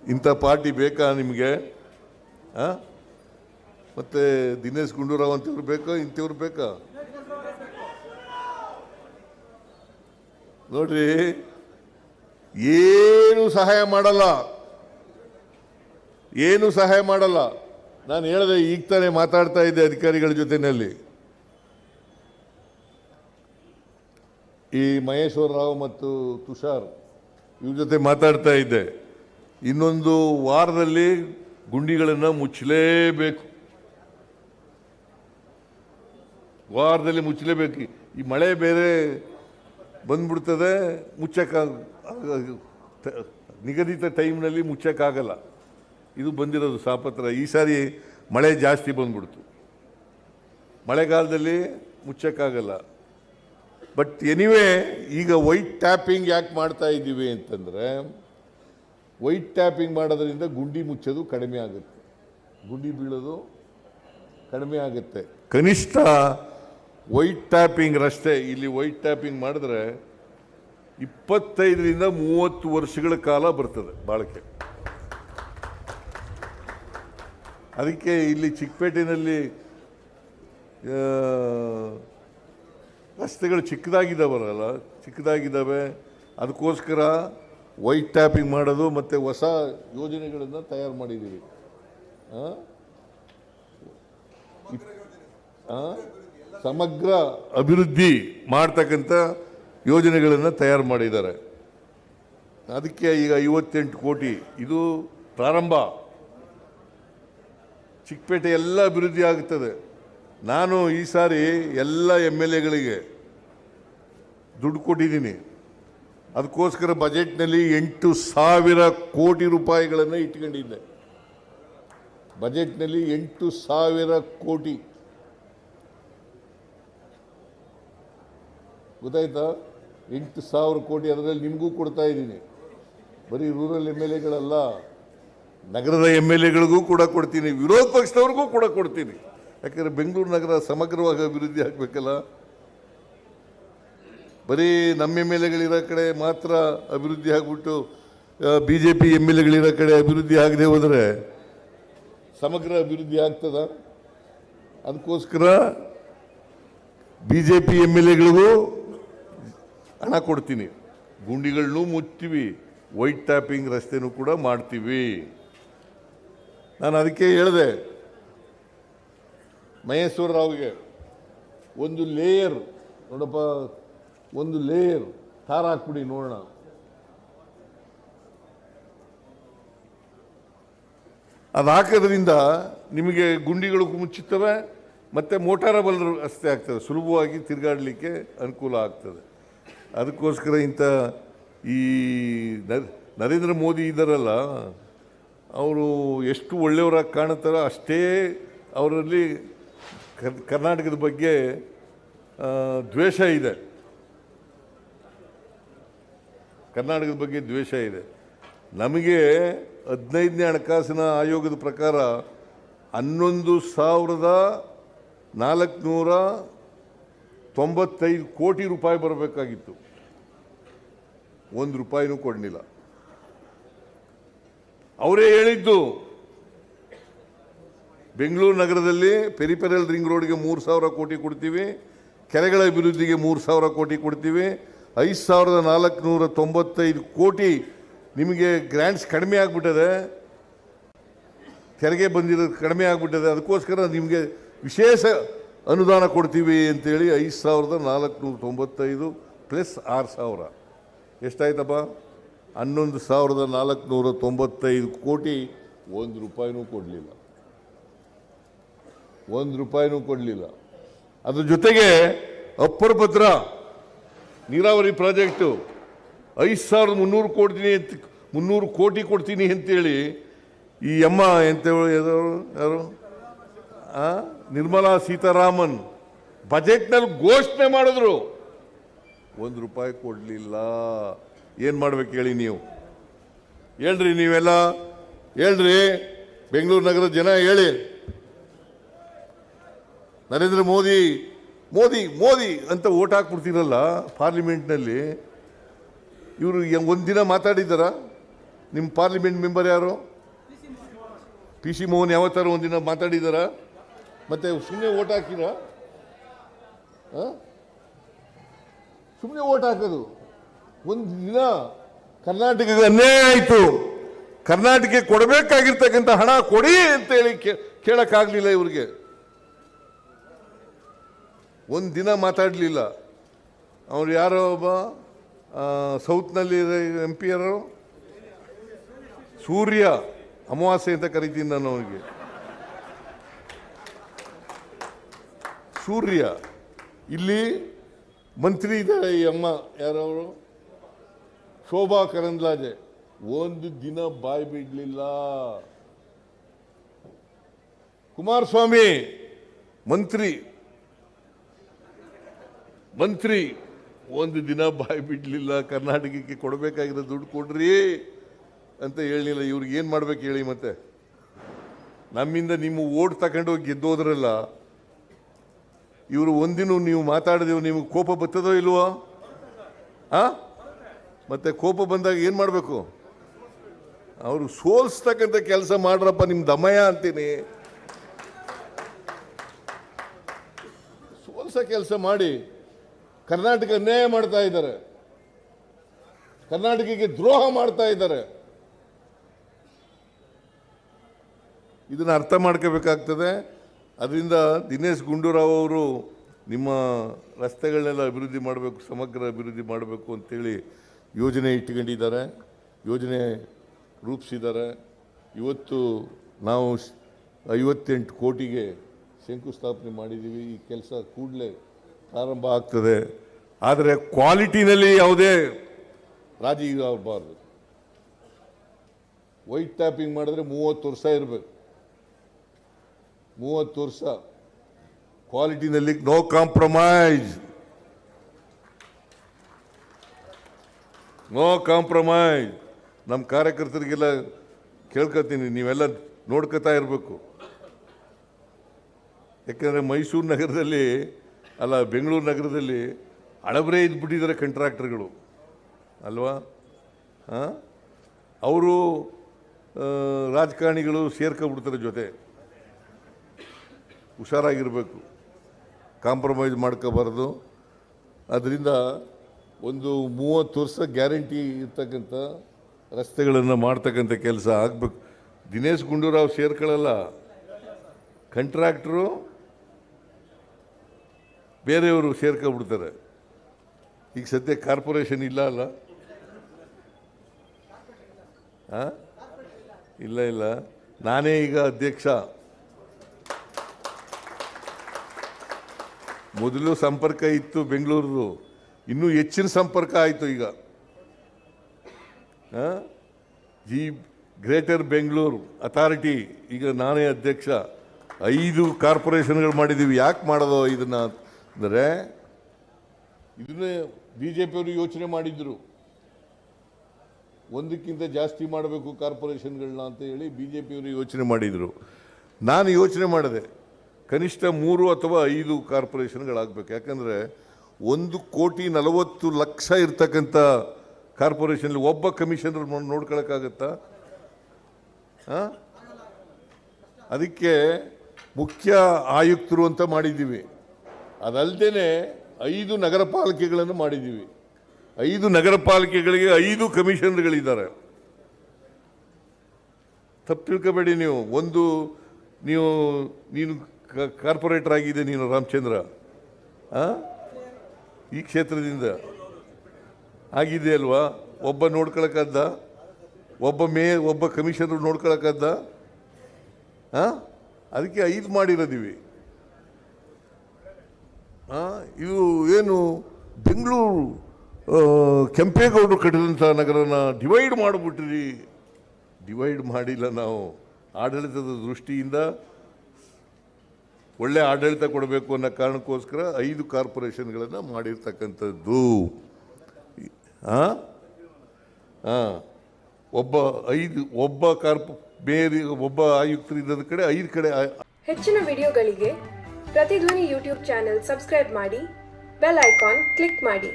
ಇಂಥ ಪಾರ್ಟಿ ಬೇಕಾ ನಿಮಗೆ? ಮತ್ತೆ ದಿನೇಶ್ ಗುಂಡೂರಾವ್ ಅಂತವ್ರು ಬೇಕಾ, ಇಂಥವ್ರು ಬೇಕಾ? ನೋಡ್ರಿ, ಏನು ಸಹಾಯ ಮಾಡಲ್ಲ, ಏನು ಸಹಾಯ ಮಾಡಲ್ಲ. ನಾನು ಹೇಳಿದೆ, ಈಗ ತಾನೇ ಮಾತಾಡ್ತಾ ಇದ್ದೆ ಅಧಿಕಾರಿಗಳ ಜೊತೆಯಲ್ಲಿ. ಈ ಮಹೇಶ್ವರ ರಾವ್ ಮತ್ತು ತುಷಾರ್ ಇವ್ರ ಜೊತೆ ಮಾತಾಡ್ತಾ ಇದ್ದೆ. ಇನ್ನೊಂದು ವಾರದಲ್ಲಿ ಗುಂಡಿಗಳನ್ನು ಮುಚ್ಚಲೇಬೇಕು, ವಾರದಲ್ಲಿ ಮುಚ್ಚಲೇಬೇಕು. ಈ ಮಳೆ ಬೇರೆ ಬಂದ್ಬಿಡ್ತದೆ, ನಿಗದಿತ ಟೈಮ್ನಲ್ಲಿ ಮುಚ್ಚಕ್ಕಾಗಲ್ಲ. ಇದು ಬಂದಿರೋದು ಸಾಪತ್ರ. ಈ ಸಾರಿ ಮಳೆ ಜಾಸ್ತಿ ಬಂದ್ಬಿಡ್ತು, ಮಳೆಗಾಲದಲ್ಲಿ ಮುಚ್ಚಕ್ಕಾಗಲ್ಲ. ಬಟ್ ಎನಿವೇ, ಈಗ ವೈಟ್ ಟ್ಯಾಪಿಂಗ್ ಯಾಕೆ ಮಾಡ್ತಾ ಇದ್ದೀವಿ ಅಂತಂದರೆ, ವೈಟ್ ಟ್ಯಾಪಿಂಗ್ ಮಾಡೋದ್ರಿಂದ ಗುಂಡಿ ಮುಚ್ಚೋದು ಕಡಿಮೆ ಆಗುತ್ತೆ, ಗುಂಡಿ ಬೀಳೋದು ಕಡಿಮೆ ಆಗುತ್ತೆ. ಕನಿಷ್ಠ ವೈಟ್ ಟ್ಯಾಪಿಂಗ್ ರಸ್ತೆ ಇಲ್ಲಿ ವೈಟ್ ಟ್ಯಾಪಿಂಗ್ ಮಾಡಿದ್ರೆ 25ರಿಂದ 30 ವರ್ಷಗಳ ಕಾಲ ಬರ್ತದೆ ಬಾಳಿಕೆ. ಅದಕ್ಕೆ ಇಲ್ಲಿ ಚಿಕ್ಕಪೇಟೆಯಲ್ಲಿ ರಸ್ತೆಗಳು ಚಿಕ್ಕದಾಗಿದ್ದಾವೆ. ಅದಕ್ಕೋಸ್ಕರ ವೈಟ್ ಟ್ಯಾಪಿಂಗ್ ಮಾಡೋದು ಮತ್ತು ಹೊಸ ಯೋಜನೆಗಳನ್ನು ತಯಾರು ಮಾಡಿದ್ದೀವಿ. ಸಮಗ್ರ ಅಭಿವೃದ್ಧಿ ಮಾಡ್ತಕ್ಕಂಥ ಯೋಜನೆಗಳನ್ನು ತಯಾರು ಮಾಡಿದ್ದಾರೆ. ಅದಕ್ಕೆ ಈಗ 58 ಕೋಟಿ ಇದು ಪ್ರಾರಂಭ. ಚಿಕ್ಕಪೇಟೆ ಎಲ್ಲ ಅಭಿವೃದ್ಧಿ ಆಗುತ್ತದೆ. ನಾನು ಈ ಸಾರಿ ಎಲ್ಲ MLAಗಳಿಗೆ ದುಡ್ಡು ಕೊಟ್ಟಿದ್ದೀನಿ. ಅದಕ್ಕೋಸ್ಕರ ಬಜೆಟ್ನಲ್ಲಿ 8,000 ಕೋಟಿ ರೂಪಾಯಿಗಳನ್ನು ಇಟ್ಕೊಂಡಿದ್ದೆ. ಬಜೆಟ್ನಲ್ಲಿ 8,000 ಕೋಟಿ, ಗೊತ್ತಾಯ್ತಾ? 8,000 ಕೋಟಿ. ಅದರಲ್ಲಿ ನಿಮಗೂ ಕೊಡ್ತಾ ಇದ್ದೀನಿ. ಬರೀ ರೂರಲ್ MLAಗಳಲ್ಲ, ನಗರದ MLAಗಳಿಗೂ ಕೂಡ ಕೊಡ್ತೀನಿ, ವಿರೋಧ ಪಕ್ಷದವ್ರಿಗೂ ಕೂಡ ಕೊಡ್ತೀನಿ. ಯಾಕಂದರೆ ಬೆಂಗಳೂರು ನಗರ ಸಮಗ್ರವಾಗಿ ಅಭಿವೃದ್ಧಿ ಆಗಬೇಕಲ್ಲ. ಬರೀ ನಮ್ಮ MLAಗಳಿರೋ ಕಡೆ ಮಾತ್ರ ಅಭಿವೃದ್ಧಿ ಆಗಿಬಿಟ್ಟು BJP MLAಗಳಿರೋ ಕಡೆ ಅಭಿವೃದ್ಧಿ ಆಗದೆ ಹೋದರೆ ಸಮಗ್ರ ಅಭಿವೃದ್ಧಿ ಆಗ್ತದ? ಅದಕ್ಕೋಸ್ಕರ BJP MLAಗಳಿಗೂ ಹಣ ಕೊಡ್ತೀನಿ, ಗುಂಡಿಗಳನ್ನೂ ಮುಚ್ತೀವಿ, ವೈಟ್ ಟ್ಯಾಪಿಂಗ್ ರಸ್ತೆನೂ ಕೂಡ ಮಾಡ್ತೀವಿ. ನಾನು ಅದಕ್ಕೆ ಹೇಳಿದೆ ಮಹೇಶ್ವರ ರಾವ್ಗೆ, ಒಂದು ಲೇಯರ್ ನೋಡಪ್ಪ, ಒಂದು ಲೇಯರ್ ತಾರ ಹಾಕ್ಬಿಡಿ ನೋಡೋಣ. ಅದು ಹಾಕೋದ್ರಿಂದ ನಿಮಗೆ ಗುಂಡಿಗಳು ಮುಚ್ಚುತ್ತವೆ ಮತ್ತು ಮೋಟಾರಬಲ್ ರಸ್ತೆ ಆಗ್ತದೆ, ಸುಲಭವಾಗಿ ತಿರುಗಾಡಲಿಕ್ಕೆ ಅನುಕೂಲ ಆಗ್ತದೆ. ಅದಕ್ಕೋಸ್ಕರ ಇಂಥ ಈ ನರೇಂದ್ರ ಮೋದಿ ಇದ್ದಾರಲ್ಲ, ಅವರು ಎಷ್ಟು ಒಳ್ಳೆಯವರಾಗಿ ಕಾಣುತ್ತಾರೋ ಅಷ್ಟೇ ಅವರಲ್ಲಿ ಕರ್ನಾಟಕದ ಬಗ್ಗೆ ದ್ವೇಷ ಇದೆ. ಕರ್ನಾಟಕದ ಬಗ್ಗೆ ದ್ವೇಷ ಇದೆ. ನಮಗೆ 15ನೇ ಹಣಕಾಸಿನ ಆಯೋಗದ ಪ್ರಕಾರ 11,495 ಕೋಟಿ ರೂಪಾಯಿ ಬರಬೇಕಾಗಿತ್ತು, 1 ರೂಪಾಯಿನೂ ಕೊಡಲಿಲ್ಲ. ಅವರೇ ಹೇಳಿದ್ದು, ಬೆಂಗಳೂರು ನಗರದಲ್ಲಿ ಪೆರಿಫೆರಲ್ ರಿಂಗ್ ರೋಡ್ಗೆ 3,000 ಕೋಟಿ ಕೊಡ್ತೀವಿ, ಕೆರೆಗಳ ಅಭಿವೃದ್ಧಿಗೆ 3,000 ಕೋಟಿ ಕೊಡ್ತೀವಿ, 5,495 ಕೋಟಿ ನಿಮಗೆ ಗ್ರ್ಯಾಂಟ್ಸ್ ಕಡಿಮೆ ಆಗಿಬಿಟ್ಟದೆ, ತೆರಿಗೆ ಬಂದಿರೋದು ಕಡಿಮೆ ಆಗಿಬಿಟ್ಟದೆ. ಅದಕ್ಕೋಸ್ಕರ ನಿಮಗೆ ವಿಶೇಷ ಅನುದಾನ ಕೊಡ್ತೀವಿ ಅಂತೇಳಿ 5,495 ಪ್ಲಸ್ 6,000 ಎಷ್ಟಾಯ್ತಪ್ಪ? 11,495 ಕೋಟಿ. 1 ರೂಪಾಯಿನೂ ಕೊಡಲಿಲ್ಲ, 1 ರೂಪಾಯಿನೂ ಕೊಡಲಿಲ್ಲ. ಅದ್ರ ಜೊತೆಗೆ ಅಪ್ಪರ್ ಭದ್ರಾ ನೀರಾವರಿ ಪ್ರಾಜೆಕ್ಟು 5,300 ಕೊಡ್ತೀನಿ ಅಂತ 300 ಕೋಟಿ ಕೊಡ್ತೀನಿ ಅಂತೇಳಿ ಈ ಅಮ್ಮ ಯಾರು ನಿರ್ಮಲಾ ಸೀತಾರಾಮನ್ ಬಜೆಟ್ನಲ್ಲಿ ಘೋಷಣೆ ಮಾಡಿದ್ರು, 1 ರೂಪಾಯಿ ಕೊಡಲಿಲ್ಲ. ಏನು ಮಾಡ್ಬೇಕು ಹೇಳಿ ನೀವು? ಹೇಳ್ರಿ, ನೀವೆಲ್ಲ ಹೇಳ್ರಿ, ಬೆಂಗಳೂರು ನಗರದ ಜನ ಹೇಳಿ. ನರೇಂದ್ರ ಮೋದಿ ಮೋದಿ ಮೋದಿ ಅಂತ ಓಟ್ ಹಾಕ್ಬಿಡ್ತೀರಲ್ಲ ಪಾರ್ಲಿಮೆಂಟ್ನಲ್ಲಿ. ಇವರು ಒಂದಿನ ಮಾತಾಡಿದ್ದಾರ? ನಿಮ್ಮ ಪಾರ್ಲಿಮೆಂಟ್ ಮೆಂಬರ್ ಯಾರು? ಪಿ ಸಿ ಮೋಹನ್ ಯಾವತ್ತಾರು ಒಂದಿನ ಮಾತಾಡಿದಾರಾ? ಮತ್ತೆ ಸುಮ್ಮನೆ ಓಟ್ ಹಾಕಿರಾ? ಸುಮ್ಮನೆ ಓಟ್ ಹಾಕೋದು. ಒಂದು ದಿನ ಕರ್ನಾಟಕಕ್ಕೆ ಅನ್ಯಾಯ ಆಯಿತು, ಕರ್ನಾಟಕಕ್ಕೆ ಕೊಡಬೇಕಾಗಿರ್ತಕ್ಕಂಥ ಹಣ ಕೊಡಿ ಅಂತೇಳಿ ಕೇಳಕ್ಕಾಗಲಿಲ್ಲ ಇವ್ರಿಗೆ. ಒಂದು ದಿನ ಮಾತಾಡಲಿಲ್ಲ. ಅವ್ರು ಯಾರೋ ಒಬ್ಬ ಸೌತ್ನಲ್ಲಿ ಎಂ ಪಿ ಯಾರು, ಸೂರ್ಯ ಅಮಾವಾಸ್ಯೆ ಅಂತ ಕರಿತೀನಿ ನಾನು ಅವನಿಗೆ. ಸೂರ್ಯ ಇಲ್ಲಿ ಮಂತ್ರಿ ಇದ್ದಾರೆ, ಈ ಅಮ್ಮ ಯಾರವರು, ಶೋಭಾ ಕರಂದ್ಲಾಜೆ, ಒಂದು ದಿನ ಬಾಯಿ ಬಿಡಲಿಲ್ಲ. ಕುಮಾರಸ್ವಾಮಿ ಮಂತ್ರಿ ಒಂದು ದಿನ ಬಾಯಿ ಬಿಡಲಿಲ್ಲ. ಕರ್ನಾಟಕಕ್ಕೆ ಕೊಡಬೇಕಾಗಿರೋ ದುಡ್ಡು ಕೊಡ್ರಿ ಅಂತ ಹೇಳಿಲ್ಲ. ಇವ್ರಿಗೆ ಏನು ಮಾಡ್ಬೇಕು ಹೇಳಿ? ಮತ್ತೆ ನಮ್ಮಿಂದ ನಿಮ್ಮ ಓಟ್ ತಗೊಂಡು ಹೋಗಿ ಗೆದ್ದೋದ್ರಲ್ಲ, ಇವರು ಒಂದಿನ ನೀವು ಮಾತಾಡಿದೆವು, ನಿಮಗೆ ಕೋಪ ಬರ್ತದೋ ಇಲ್ವೋ? ಮತ್ತೆ ಕೋಪ ಬಂದಾಗ ಏನು ಮಾಡಬೇಕು? ಅವರು ಸೋಲ್ಸ್ತಕ್ಕಂಥ ಕೆಲಸ ಮಾಡ್ರಪ್ಪ, ನಿಮ್ಮ ದಮಯ ಅಂತೀನಿ. ಸೋಲ್ಸೋ ಕೆಲಸ ಮಾಡಿ. ಕರ್ನಾಟಕ ಅನ್ಯಾಯ ಮಾಡ್ತಾ ಇದ್ದಾರೆ, ಕರ್ನಾಟಕಕ್ಕೆ ದ್ರೋಹ ಮಾಡ್ತಾ ಇದ್ದಾರೆ. ಇದನ್ನು ಅರ್ಥ ಮಾಡ್ಕೋಬೇಕಾಗ್ತದೆ. ಅದರಿಂದ ದಿನೇಶ್ ಗುಂಡೂರಾವ್ ಅವರು ನಿಮ್ಮ ರಸ್ತೆಗಳನ್ನೆಲ್ಲ ಅಭಿವೃದ್ಧಿ ಮಾಡಬೇಕು, ಸಮಗ್ರ ಅಭಿವೃದ್ಧಿ ಮಾಡಬೇಕು ಅಂತೇಳಿ ಯೋಜನೆ ಇಟ್ಕೊಂಡಿದ್ದಾರೆ, ಯೋಜನೆ ರೂಪಿಸಿದ್ದಾರೆ. ಇವತ್ತು ನಾವು 58 ಕೋಟಿಗೆ ಶಂಕುಸ್ಥಾಪನೆ ಮಾಡಿದ್ದೀವಿ. ಈ ಕೆಲಸ ಕೂಡಲೇ ಪ್ರಾರಂಭ ಆಗ್ತದೆ. ಆದರೆ ಕ್ವಾಲಿಟಿನಲ್ಲಿ ಯಾವುದೇ ರಾಜಿ ಆಗಬಾರ್ದು. ವೈಟ್ ಟ್ಯಾಪಿಂಗ್ ಮಾಡಿದ್ರೆ 30 ವರ್ಷ ಇರಬೇಕು, 30 ವರ್ಷ. ಕ್ವಾಲಿಟಿನಲ್ಲಿ ನೋ ಕಾಂಪ್ರಮೈಸ್, ನೋ ಕಾಂಪ್ರಮೈಸ್. ನಮ್ಮ ಕಾರ್ಯಕರ್ತರಿಗೆಲ್ಲ ಕೇಳ್ಕೊತೀನಿ, ನೀವೆಲ್ಲ ನೋಡ್ಕೊತಾ ಇರಬೇಕು. ಯಾಕೆಂದರೆ ಮೈಸೂರು ನಗರದಲ್ಲಿ ಅಲ್ಲ, ಬೆಂಗಳೂರು ನಗರದಲ್ಲಿ ಹಳಬರೇ ಇದ್ಬಿಟ್ಟಿದ್ದಾರೆ ಕಾಂಟ್ರಾಕ್ಟರ್ಗಳು ಅಲ್ವಾ? ಅವರು ರಾಜಕಾರಣಿಗಳು ಸೇರ್ಕೊಬಿಡ್ತಾರೆ ಜೊತೆ. ಹುಷಾರಾಗಿರಬೇಕು, ಕಾಂಪ್ರಮೈಸ್ ಮಾಡ್ಕೋಬಾರ್ದು. ಅದರಿಂದ ಒಂದು 30 ವರ್ಷ ಗ್ಯಾರಂಟಿ ಇರ್ತಕ್ಕಂಥ ರಸ್ತೆಗಳನ್ನು ಮಾಡ್ತಕ್ಕಂಥ ಕೆಲಸ ಆಗಬೇಕು. ದಿನೇಶ್ ಗುಂಡೂರಾವ್ ಸೇರ್ಕೊಳ್ಳಲ್ಲ, ಕಾಂಟ್ರಾಕ್ಟ್ರು ಬೇರೆಯವರು ಸೇರ್ಕೊಬಿಡ್ತಾರೆ. ಈಗ ಸದ್ಯ ಕಾರ್ಪೊರೇಷನ್ ಇಲ್ಲ ಅಲ್ಲ? ಇಲ್ಲ, ನಾನೇ ಈಗ ಅಧ್ಯಕ್ಷ. ಮೊದಲು ಸಂಪರ್ಕ ಇತ್ತು ಬೆಂಗಳೂರು, ಇನ್ನೂ ಹೆಚ್ಚಿನ ಸಂಪರ್ಕ ಆಯಿತು ಈಗ. ಈ ಗ್ರೇಟರ್ ಬೆಂಗಳೂರು ಅಥಾರಿಟಿ ಈಗ ನಾನೇ ಅಧ್ಯಕ್ಷ. 5 ಕಾರ್ಪೊರೇಷನ್ಗಳು ಮಾಡಿದ್ದೀವಿ. ಯಾಕೆ ಮಾಡೋದು ಇದನ್ನು ಅಂದರೆ, ಇದನ್ನೇ BJPಯವರು ಯೋಚನೆ ಮಾಡಿದ್ರು, ಒಂದಕ್ಕಿಂತ ಜಾಸ್ತಿ ಮಾಡಬೇಕು ಕಾರ್ಪೊರೇಷನ್ಗಳನ್ನ ಅಂತ ಹೇಳಿ BJPಯವರು ಯೋಚನೆ ಮಾಡಿದರು. ನಾನು ಯೋಚನೆ ಮಾಡಿದೆ, ಕನಿಷ್ಠ 3 ಅಥವಾ 5 ಕಾರ್ಪೊರೇಷನ್ಗಳಾಗಬೇಕು. ಯಾಕಂದರೆ 1,40,00,000 ಇರ್ತಕ್ಕಂಥ ಕಾರ್ಪೊರೇಷನಲ್ಲಿ ಒಬ್ಬ ಕಮಿಷನರ್ ನೋಡ್ಕೊಳಕ್ಕಾಗತ್ತಾ? ಅದಕ್ಕೆ ಮುಖ್ಯ ಆಯುಕ್ತರು ಅಂತ ಮಾಡಿದ್ದೀವಿ. ಅದಲ್ಲದೆ 5 ನಗರ ಪಾಲಿಕೆಗಳನ್ನು ಮಾಡಿದ್ದೀವಿ. 5 ನಗರ ಪಾಲಿಕೆಗಳಿಗೆ 5 ಕಮಿಷನರ್ಗಳಿದ್ದಾರೆ. ತಪ್ಪು ತಿಳ್ಕೊಬೇಡಿ ನೀವು. ನೀನು ಕಾರ್ಪೊರೇಟರ್ ಆಗಿದೆ, ನೀನು ರಾಮಚಂದ್ರ ಈ ಕ್ಷೇತ್ರದಿಂದ ಆಗಿದೆ ಅಲ್ವಾ? ಒಬ್ಬ ನೋಡ್ಕೊಳಕ್ಕದ್ದ? ಒಬ್ಬ ಕಮಿಷನರ್ ನೋಡ್ಕೊಳಕ್ಕದ್ದ? ಅದಕ್ಕೆ 5 ಮಾಡಿರೋದೀವಿ. ಇದು ಏನು ಬೆಂಗಳೂರು ಕೆಂಪೇಗೌಡರು ಕಟ್ಟಿದಂಥ ನಗರನ ಡಿವೈಡ್ ಮಾಡಿಬಿಟ್ರಿ. ಡಿವೈಡ್ ಮಾಡಿಲ್ಲ ನಾವು. ಆಡಳಿತದ ದೃಷ್ಟಿಯಿಂದ ಒಳ್ಳೆ ಆಡಳಿತ ಕೊಡಬೇಕು ಅನ್ನೋ ಕಾರಣಕ್ಕೋಸ್ಕರ 5 ಕಾರ್ಪೊರೇಷನ್ಗಳನ್ನು ಮಾಡಿರ್ತಕ್ಕಂಥದ್ದು. ಒಬ್ಬ ಆಯುಕ್ತರಿದ್ದ ಕಡೆ 5 ಕಡೆ. ಹೆಚ್ಚಿನ ವಿಡಿಯೋಗಳಿಗೆ ಪ್ರತಿಧ್ವನಿ ಯೂಟ್ಯೂಬ್ ಚಾನೆಲ್ ಸಬ್ಸ್ಕ್ರೈಬ್ ಮಾಡಿ, ಬೆಲ್ ಐಕಾನ್ ಕ್ಲಿಕ್ ಮಾಡಿ.